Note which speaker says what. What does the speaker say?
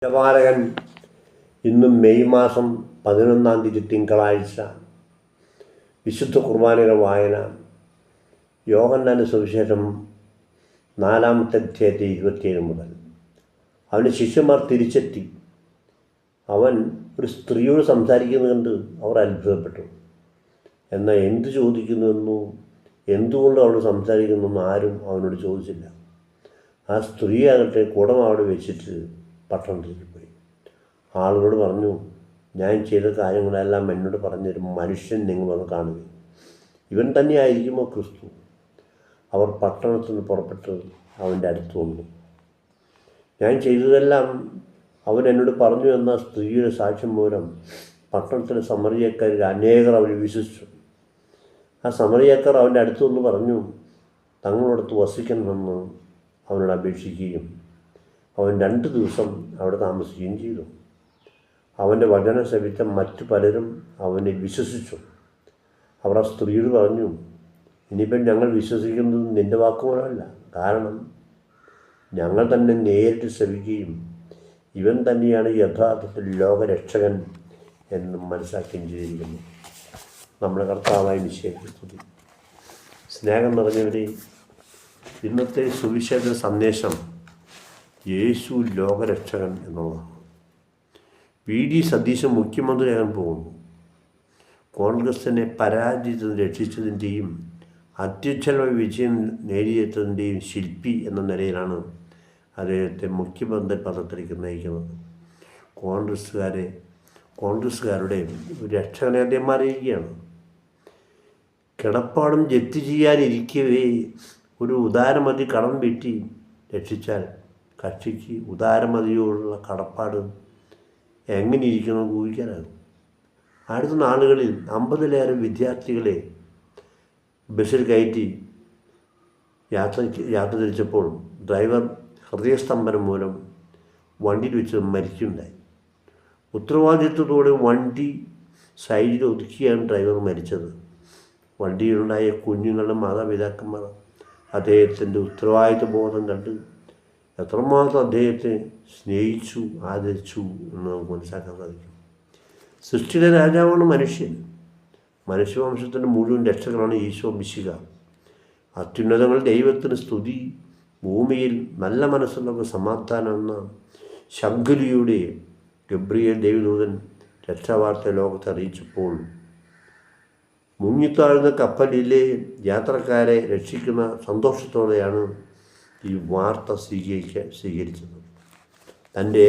Speaker 1: ജപാലകൻ ഇന്നും മെയ് മാസം 11-ാം തീയതി തിങ്കളാഴ്ച വിശുദ്ധ കുർബാനയുടെ വായന യോഹന്നാന്റെ സുവിശേഷം 4-ാമത്തെ അധ്യായത്തിൽ 27 മുതൽ. അവൻ്റെ ശിഷ്യന്മാർ തിരിച്ചെത്തി. അവൻ ഒരു സ്ത്രീയോട് സംസാരിക്കുന്നത് കണ്ട് അവർ അത്ഭുതപ്പെട്ടു. എന്നാൽ എന്ത് ചോദിക്കുന്നുവെന്നോ എന്തുകൊണ്ട് അവൾ സംസാരിക്കുന്നെന്നോ ആരും അവനോട് ചോദിച്ചില്ല. ആ സ്ത്രീയാകട്ടെ കുടം അവിടെ വെച്ചിട്ട് പട്ടണത്തിൽ പോയി. ആളുകളോട് പറഞ്ഞു, ഞാൻ ചെയ്ത കാര്യങ്ങളെല്ലാം എന്നോട് പറഞ്ഞൊരു മനുഷ്യൻ നിങ്ങൾ വന്ന് കാണുക. ഇവൻ തന്നെയായിരിക്കുമോ ക്രിസ്തു? അവർ പട്ടണത്തിൽ നിന്ന് പുറപ്പെട്ട് അവൻ്റെ അടുത്ത് വന്നു. ഞാൻ ചെയ്തതെല്ലാം അവൻ എന്നോട് പറഞ്ഞു എന്ന സ്ത്രീയുടെ സാക്ഷ്യം മൂലം പട്ടണത്തിലെ സമറിയക്കാരിൽ അനേകർ അവൻ വിശ്വസിച്ചു. ആ സമറിയക്കാർ അവൻ്റെ അടുത്ത് വന്ന് പറഞ്ഞു, തങ്ങളോടത്ത് വസിക്കണമെന്ന് അവനോട് അപേക്ഷിക്കുകയും അവൻ 2 ദിവസം അവിടെ താമസിക്കുകയും ചെയ്തു. അവൻ്റെ വചനം ശ്രവിച്ച മറ്റു പലരും അവനെ വിശ്വസിച്ചു. അവർ ആ സ്ത്രീയോട് പറഞ്ഞു, ഇനിയിപ്പം ഞങ്ങൾ വിശ്വസിക്കുന്നത് നിൻ്റെ വാക്കുകളല്ല, കാരണം ഞങ്ങൾ തന്നെ നേരിട്ട് ശ്രവിക്കുകയും ഇവൻ തന്നെയാണ് യഥാർത്ഥത്തിൽ ലോകരക്ഷകൻ എന്ന് മനസ്സിലാക്കുകയും ചെയ്തിരിക്കുന്നു. നമ്മുടെ കർത്താവായ മിശിഹായ്ക്ക് സ്തുതി. സ്നേഹം നിറഞ്ഞവരെ, ഇന്നത്തെ സുവിശേഷ സന്ദേശം യേശു ലോകരക്ഷകൻ എന്നുള്ളതാണ്. വി.ഡി. സതീശൻ മുഖ്യമന്ത്രിയാകാൻ പോകുന്നു. കോൺഗ്രസിനെ പരാജയത്തിൽ രക്ഷിച്ചതിൻ്റെയും അത്യുജ്വലമായ വിജയം നേടിയെടുത്തതിൻ്റെയും ശില്പി എന്ന നിലയിലാണ് അദ്ദേഹത്തെ മുഖ്യമന്ത്രി പദത്തിലേക്ക് നയിക്കുന്നത്. കോൺഗ്രസ്സുകാരുടെ രക്ഷകനെ അദ്ദേഹം അറിയുകയാണ്. കിടപ്പാടും ജപ്തി ചെയ്യാനിരിക്കവേ ഒരു ഉദാരമതി കടം വീട്ടി രക്ഷിച്ചാൽ കക്ഷിക്ക് ഉദാരമതിയോടുള്ള കടപ്പാട് എങ്ങനെ ഇരിക്കണമെന്ന് ഊഹിക്കാനാകും. അടുത്ത നാളുകളിൽ 50-ലേറെ വിദ്യാർത്ഥികളെ ബസ്സിൽ കയറ്റി യാത്ര തിരിച്ചപ്പോൾ ഡ്രൈവർ ഹൃദയസ്തംഭനം മൂലം വണ്ടിയിൽ വെച്ച് മരിക്കുകയുണ്ടായി. ഉത്തരവാദിത്വത്തോടെ വണ്ടി സൈഡിൽ ഒതുക്കിയാണ് ഡ്രൈവർ മരിച്ചത്. വണ്ടിയിലുണ്ടായ കുഞ്ഞുങ്ങളുടെ മാതാപിതാക്കന്മാർ അദ്ദേഹത്തിൻ്റെ ഉത്തരവാദിത്വ ബോധം കണ്ട് എത്രമാത്രം അദ്ദേഹത്തെ സ്നേഹിച്ചു, ആദരിച്ചു എന്ന് നമുക്ക് മനസ്സിലാക്കാൻ സാധിക്കും. സൃഷ്ടിയുടെ രാജാവാണ് മനുഷ്യൻ. മനുഷ്യവംശത്തിൻ്റെ മുഴുവൻ രക്ഷകനാണ് ഈശോ മിശിഹ. അത്യുന്നതങ്ങൾ ദൈവത്തിന് സ്തുതി, ഭൂമിയിൽ നല്ല മനസ്സുള്ളവർക്ക് സമാധാനം എന്ന ശംഖുലിയുടെ ഗബ്രിയേൽ ദൈവദൂതൻ രക്ഷാവാർത്ത ലോകത്തെ അറിയിച്ചപ്പോൾ മുങ്ങിത്താഴ്ന്ന കപ്പലിലെ യാത്രക്കാരെ രക്ഷിക്കുന്ന സന്തോഷത്തോടെയാണ് ഈ വാർത്ത സ്വീകരിച്ചത്. തൻ്റെ